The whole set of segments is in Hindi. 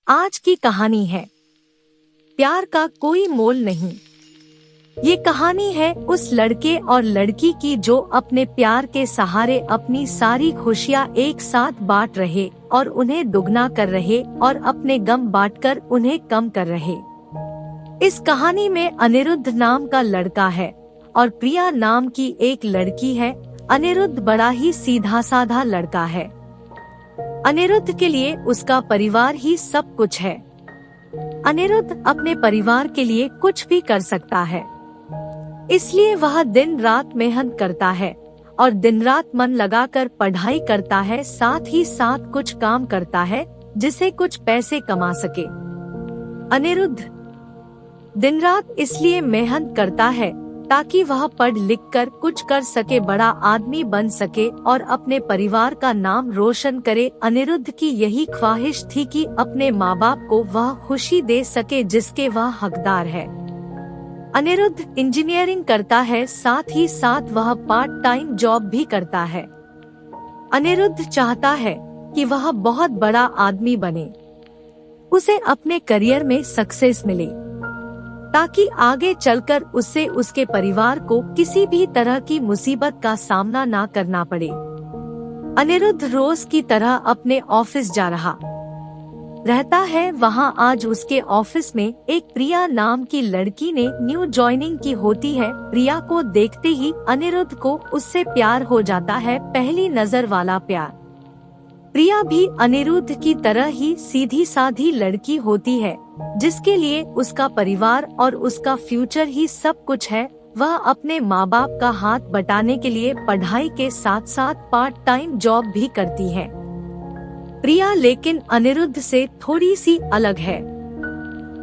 आज की कहानी है प्यार का कोई मोल नहीं। ये कहानी है उस लड़के और लड़की की जो अपने प्यार के सहारे अपनी सारी खुशियाँ एक साथ बांट रहे और उन्हें दुगना कर रहे और अपने गम बांटकर उन्हें कम कर रहे। इस कहानी में अनिरुद्ध नाम का लड़का है और प्रिया नाम की एक लड़की है। अनिरुद्ध बड़ा ही सीधा साधा लड़का है। अनिरुद्ध के लिए उसका परिवार ही सब कुछ है। अनिरुद्ध अपने परिवार के लिए कुछ भी कर सकता है, इसलिए वह दिन रात मेहनत करता है और दिन रात मन लगाकर पढ़ाई करता है, साथ ही साथ कुछ काम करता है जिसे कुछ पैसे कमा सके। अनिरुद्ध दिन रात इसलिए मेहनत करता है ताकि वह पढ़ लिख कर कुछ कर सके, बड़ा आदमी बन सके और अपने परिवार का नाम रोशन करे। अनिरुद्ध की यही ख्वाहिश थी कि अपने माँ बाप को वह खुशी दे सके जिसके वह हकदार है। अनिरुद्ध इंजीनियरिंग करता है, साथ ही साथ वह पार्ट टाइम जॉब भी करता है। अनिरुद्ध चाहता है कि वह बहुत बड़ा आदमी बने, उसे अपने करियर में सक्सेस मिले ताकि आगे चलकर उससे उसके परिवार को किसी भी तरह की मुसीबत का सामना ना करना पड़े। अनिरुद्ध रोज की तरह अपने ऑफिस जा रहा रहता है। वहां आज उसके ऑफिस में एक प्रिया नाम की लड़की ने न्यू ज्वाइनिंग की होती है। प्रिया को देखते ही अनिरुद्ध को उससे प्यार हो जाता है, पहली नजर वाला प्यार। प्रिया भी अनिरुद्ध की तरह ही सीधी साधी लड़की होती है जिसके लिए उसका परिवार और उसका फ्यूचर ही सब कुछ है। वह अपने माँ बाप का हाथ बटाने के लिए पढ़ाई के साथ साथ पार्ट टाइम जॉब भी करती है। प्रिया लेकिन अनिरुद्ध से थोड़ी सी अलग है।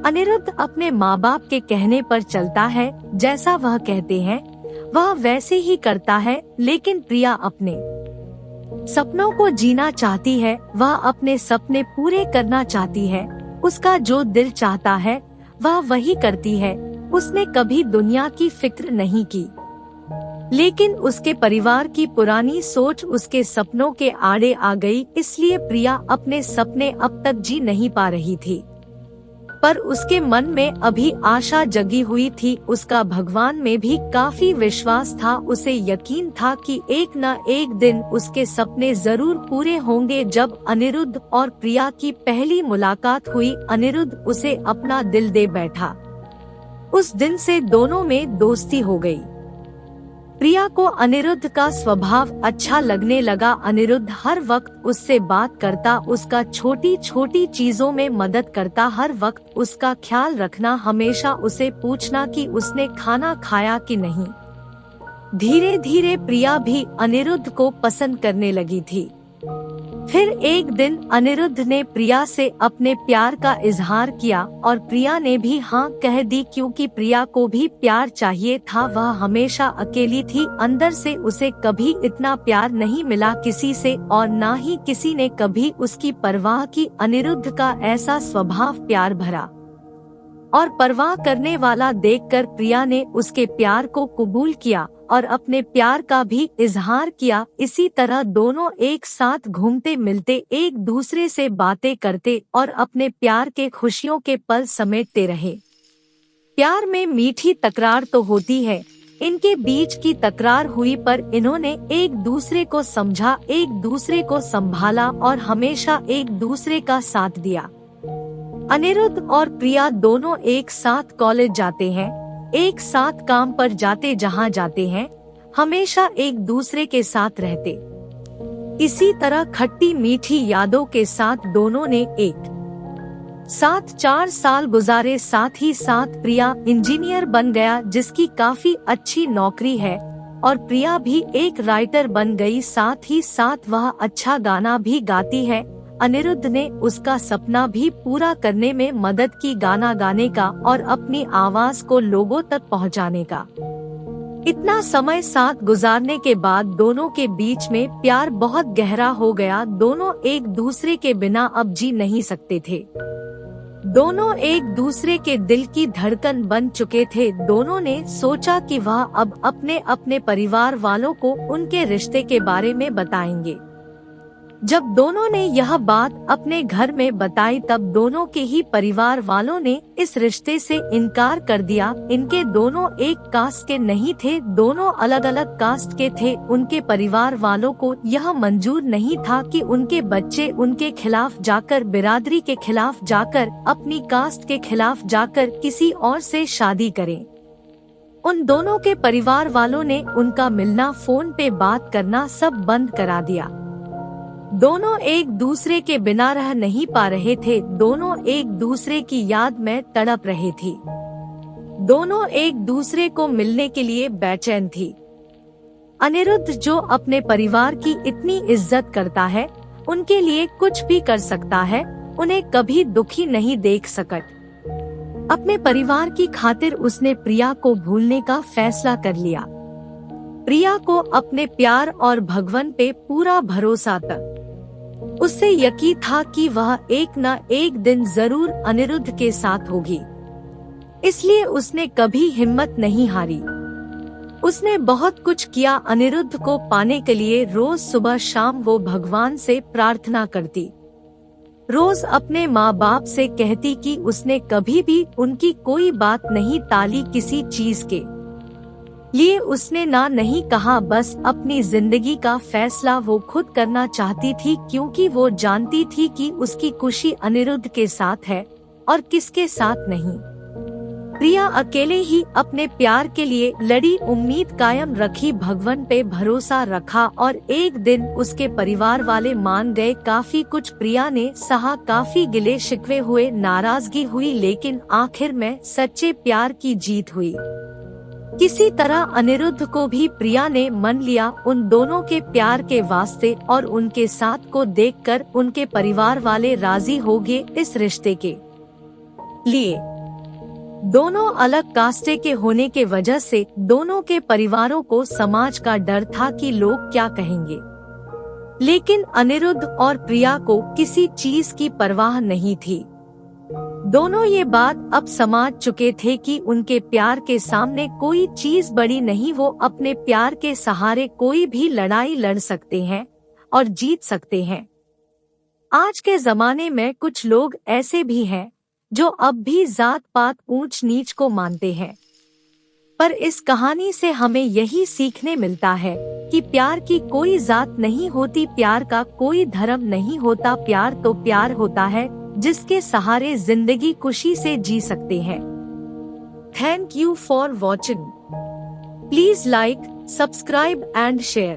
अनिरुद्ध अपने माँ बाप के कहने पर चलता है, जैसा वह कहते हैं वह वैसे ही करता है, लेकिन प्रिया अपने सपनों को जीना चाहती है। वह अपने सपने पूरे करना चाहती है। उसका जो दिल चाहता है वह वही करती है। उसने कभी दुनिया की फिक्र नहीं की, लेकिन उसके परिवार की पुरानी सोच उसके सपनों के आड़े आ गई, इसलिए प्रिया अपने सपने अब तक जी नहीं पा रही थी। पर उसके मन में अभी आशा जगी हुई थी। उसका भगवान में भी काफी विश्वास था। उसे यकीन था कि एक न एक दिन उसके सपने जरूर पूरे होंगे। जब अनिरुद्ध और प्रिया की पहली मुलाकात हुई, अनिरुद्ध उसे अपना दिल दे बैठा। उस दिन से दोनों में दोस्ती हो गई। प्रिया को अनिरुद्ध का स्वभाव अच्छा लगने लगा। अनिरुद्ध हर वक्त उससे बात करता, उसका छोटी छोटी चीजों में मदद करता, हर वक्त उसका ख्याल रखना, हमेशा उसे पूछना कि उसने खाना खाया कि नहीं। धीरे धीरे प्रिया भी अनिरुद्ध को पसंद करने लगी थी। फिर एक दिन अनिरुद्ध ने प्रिया से अपने प्यार का इजहार किया और प्रिया ने भी हाँ कह दी, क्योंकि प्रिया को भी प्यार चाहिए था। वह हमेशा अकेली थी, अंदर से उसे कभी इतना प्यार नहीं मिला किसी से, और ना ही किसी ने कभी उसकी परवाह की। अनिरुद्ध का ऐसा स्वभाव प्यार भरा और परवाह करने वाला देखकर प्रिया ने उसके प्यार को कबूल किया और अपने प्यार का भी इजहार किया। इसी तरह दोनों एक साथ घूमते मिलते, एक दूसरे से बातें करते और अपने प्यार के खुशियों के पल समेटते रहे। प्यार में मीठी तकरार तो होती है। इनके बीच की तकरार हुई, पर इन्होंने एक दूसरे को समझा, एक दूसरे को संभाला और हमेशा एक दूसरे का साथ दिया। अनिरुद्ध और प्रिया दोनों एक साथ कॉलेज जाते हैं, एक साथ काम पर जाते, जहां जाते हैं हमेशा एक दूसरे के साथ रहते। इसी तरह खट्टी मीठी यादों के साथ दोनों ने एक साथ 4 साल गुजारे। साथ ही साथ प्रिया इंजीनियर बन गया, जिसकी काफी अच्छी नौकरी है, और प्रिया भी एक राइटर बन गई। साथ ही साथ वह अच्छा गाना भी गाती है। अनिरुद्ध ने उसका सपना भी पूरा करने में मदद की, गाना गाने का और अपनी आवाज को लोगों तक पहुंचाने का। इतना समय साथ गुजारने के बाद दोनों के बीच में प्यार बहुत गहरा हो गया। दोनों एक दूसरे के बिना अब जी नहीं सकते थे। दोनों एक दूसरे के दिल की धड़कन बन चुके थे। दोनों ने सोचा कि वह अब अपने अपने परिवार वालों को उनके रिश्ते के बारे में बताएंगे। जब दोनों ने यह बात अपने घर में बताई तब दोनों के ही परिवार वालों ने इस रिश्ते से इनकार कर दिया। इनके दोनों एक कास्ट के नहीं थे, दोनों अलग अलग कास्ट के थे। उनके परिवार वालों को यह मंजूर नहीं था कि उनके बच्चे उनके खिलाफ जाकर, बिरादरी के खिलाफ जाकर, अपनी कास्ट के खिलाफ जाकर किसी और से शादी करें। उन दोनों के परिवार वालों ने उनका मिलना, फोन पे बात करना सब बंद करा दिया। दोनों एक दूसरे के बिना रह नहीं पा रहे थे, दोनों एक दूसरे की याद में तड़प रहे थे, दोनों एक दूसरे को मिलने के लिए बेचैन थी। अनिरुद्ध जो अपने परिवार की इतनी इज्जत करता है, उनके लिए कुछ भी कर सकता है, उन्हें कभी दुखी नहीं देख सकता। अपने परिवार की खातिर उसने प्रिया को भूलने का फैसला कर लिया। प्रिया को अपने प्यार और भगवान पे पूरा भरोसा था। उससे यकीन था कि वह एक न एक दिन जरूर अनिरुद्ध के साथ होगी, इसलिए उसने कभी हिम्मत नहीं हारी। उसने बहुत कुछ किया अनिरुद्ध को पाने के लिए। रोज सुबह शाम वो भगवान से प्रार्थना करती, रोज अपने माँ बाप से कहती कि उसने कभी भी उनकी कोई बात नहीं टाली, किसी चीज के लिए उसने ना नहीं कहा। बस अपनी जिंदगी का फैसला वो खुद करना चाहती थी, क्योंकि वो जानती थी कि उसकी खुशी अनिरुद्ध के साथ है और किसके साथ नहीं। प्रिया अकेले ही अपने प्यार के लिए लड़ी, उम्मीद कायम रखी, भगवान पे भरोसा रखा और एक दिन उसके परिवार वाले मान गए। काफी कुछ प्रिया ने सहा, काफी गिले शिकवे हुए, नाराजगी हुई, लेकिन आखिर में सच्चे प्यार की जीत हुई। किसी तरह अनिरुद्ध को भी प्रिया ने मन लिया। उन दोनों के प्यार के वास्ते और उनके साथ को देखकर उनके परिवार वाले राजी हो गए इस रिश्ते के लिए। दोनों अलग कास्टे के होने के वजह से दोनों के परिवारों को समाज का डर था कि लोग क्या कहेंगे, लेकिन अनिरुद्ध और प्रिया को किसी चीज की परवाह नहीं थी। दोनों ये बात अब समझ चुके थे कि उनके प्यार के सामने कोई चीज बड़ी नहीं, वो अपने प्यार के सहारे कोई भी लड़ाई लड़ सकते हैं और जीत सकते हैं। आज के जमाने में कुछ लोग ऐसे भी हैं जो अब भी जात पात ऊंच नीच को मानते हैं, पर इस कहानी से हमें यही सीखने मिलता है कि प्यार की कोई जात नहीं होती, प्यार का कोई धर्म नहीं होता। प्यार तो प्यार होता है जिसके सहारे जिंदगी खुशी से जी सकते हैं। Thank you for watching. Please like, subscribe and share.